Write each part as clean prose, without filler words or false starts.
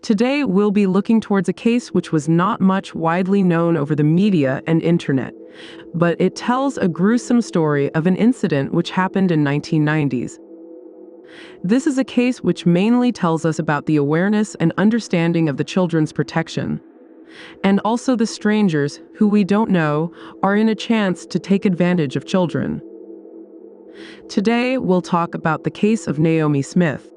Today, we'll be looking towards a case which was not much widely known over the media and internet, but it tells a gruesome story of an incident which happened in 1990s. This is a case which mainly tells us about the awareness and understanding of the children's protection, and also the strangers, who we don't know, are in a chance to take advantage of children. Today, we'll talk about the case of Naomi Smith.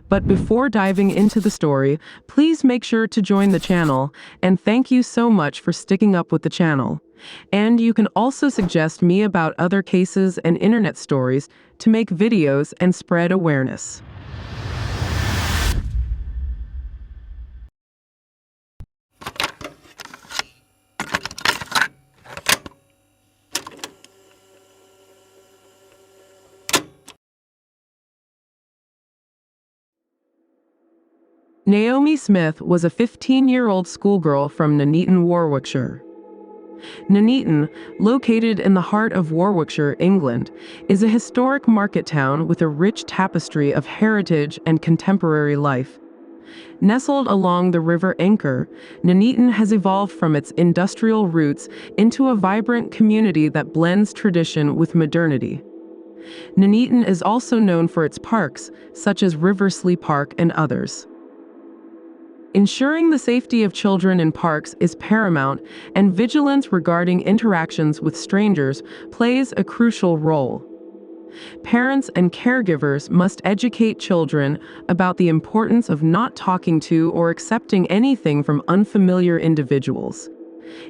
But before diving into the story, please make sure to join the channel, and thank you so much for sticking up with the channel. And you can also suggest me about other cases and internet stories to make videos and spread awareness. Naomi Smith was a 15-year-old schoolgirl from Nuneaton, Warwickshire. Nuneaton, located in the heart of Warwickshire, England, is a historic market town with a rich tapestry of heritage and contemporary life. Nestled along the River Anker, Nuneaton has evolved from its industrial roots into a vibrant community that blends tradition with modernity. Nuneaton is also known for its parks, such as Riverslea Park and others. Ensuring the safety of children in parks is paramount, and vigilance regarding interactions with strangers plays a crucial role. Parents and caregivers must educate children about the importance of not talking to or accepting anything from unfamiliar individuals.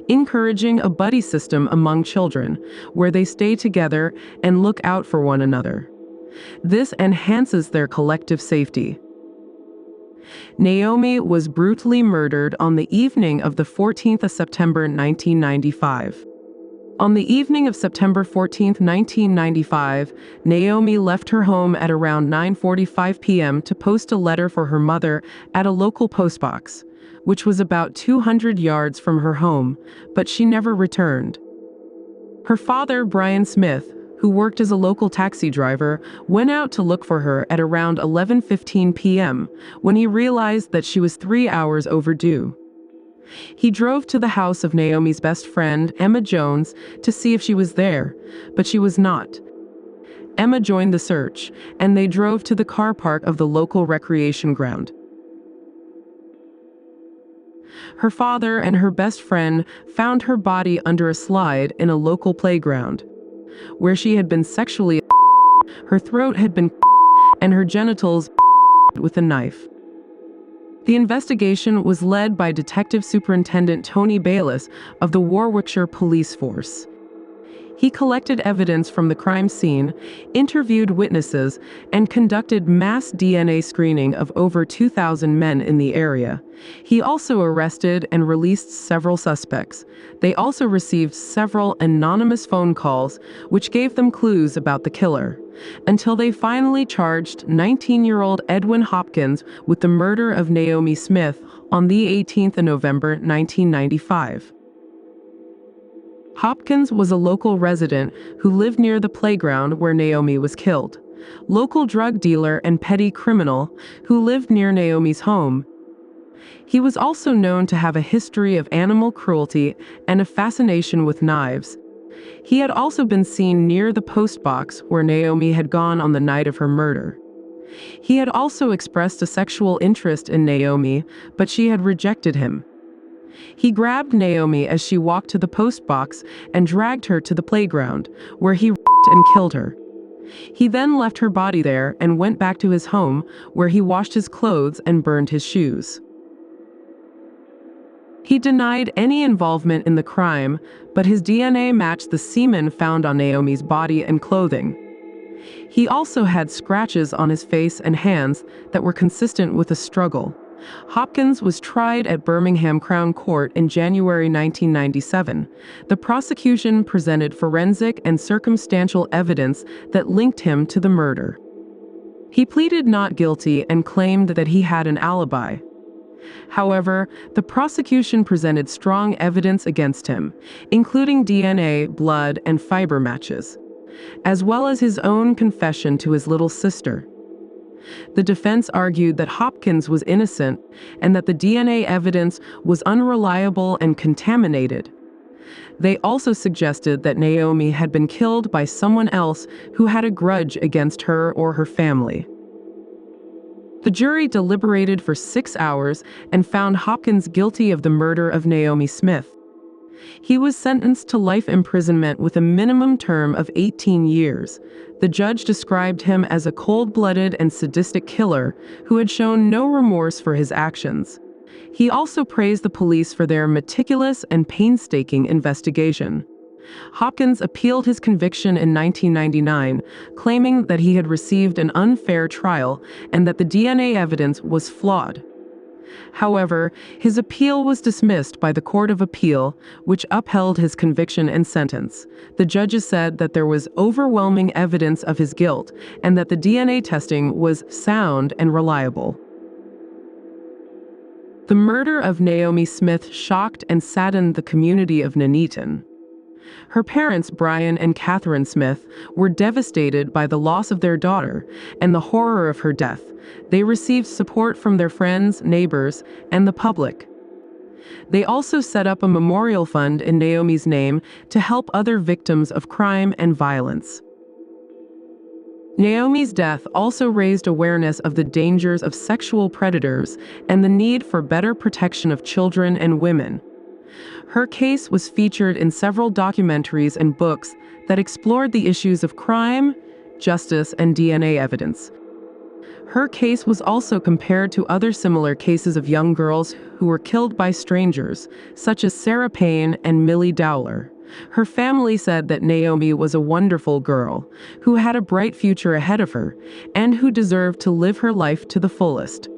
Encouraging a buddy system among children, where they stay together and look out for one another. This enhances their collective safety. Naomi was brutally murdered on the evening of the 14th of September 1995. On the evening of September 14, 1995, Naomi left her home at around 9:45 p.m. to post a letter for her mother at a local postbox, which was about 200 yards from her home, but she never returned. Her father, Brian Smith, who worked as a local taxi driver, went out to look for her at around 11:15 p.m. when he realized that she was 3 hours overdue. He drove to the house of Naomi's best friend, Emma Jones, to see if she was there, but she was not. Emma joined the search, and they drove to the car park of the local recreation ground. Her father and her best friend found her body under a slide in a local playground, where she had been sexually assaulted. Her throat had been and her genitals with a knife. The investigation was led by Detective Superintendent Tony Bayliss of the Warwickshire Police Force. He collected evidence from the crime scene, interviewed witnesses, and conducted mass DNA screening of over 2,000 men in the area. He also arrested and released several suspects. They also received several anonymous phone calls, which gave them clues about the killer, until they finally charged 19-year-old Edwin Hopkins with the murder of Naomi Smith on the 18th of November 1995. Hopkins was a local resident who lived near the playground where Naomi was killed, local drug dealer and petty criminal who lived near Naomi's home. He was also known to have a history of animal cruelty and a fascination with knives. He had also been seen near the postbox where Naomi had gone on the night of her murder. He had also expressed a sexual interest in Naomi, but she had rejected him. He grabbed Naomi as she walked to the postbox and dragged her to the playground, where he raped and killed her. He then left her body there and went back to his home, where he washed his clothes and burned his shoes. He denied any involvement in the crime, but his DNA matched the semen found on Naomi's body and clothing. He also had scratches on his face and hands that were consistent with a struggle. Hopkins was tried at Birmingham Crown Court in January 1997. The prosecution presented forensic and circumstantial evidence that linked him to the murder. He pleaded not guilty and claimed that he had an alibi. However, the prosecution presented strong evidence against him, including DNA, blood, and fiber matches. as well as his own confession to his little sister. The defense argued that Hopkins was innocent and that the DNA evidence was unreliable and contaminated. They also suggested that Naomi had been killed by someone else who had a grudge against her or her family. The jury deliberated for 6 hours and found Hopkins guilty of the murder of Naomi Smith. He was sentenced to life imprisonment with a minimum term of 18 years. The judge described him as a cold-blooded and sadistic killer who had shown no remorse for his actions. He also praised the police for their meticulous and painstaking investigation. Hopkins appealed his conviction in 1999, claiming that he had received an unfair trial and that the DNA evidence was flawed. However, his appeal was dismissed by the Court of Appeal, which upheld his conviction and sentence. The judges said that there was overwhelming evidence of his guilt and that the DNA testing was sound and reliable. The murder of Naomi Smith shocked and saddened the community of Nuneaton. Her parents, Brian and Catherine Smith, were devastated by the loss of their daughter and the horror of her death. They received support from their friends, neighbors, and the public. They also set up a memorial fund in Naomi's name to help other victims of crime and violence. Naomi's death also raised awareness of the dangers of sexual predators and the need for better protection of children and women. Her case was featured in several documentaries and books that explored the issues of crime, justice, and DNA evidence. Her case was also compared to other similar cases of young girls who were killed by strangers, such as Sarah Payne and Millie Dowler. Her family said that Naomi was a wonderful girl, who had a bright future ahead of her, and who deserved to live her life to the fullest.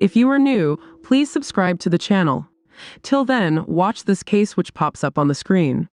If you are new, please subscribe to the channel. Till then, watch this case which pops up on the screen.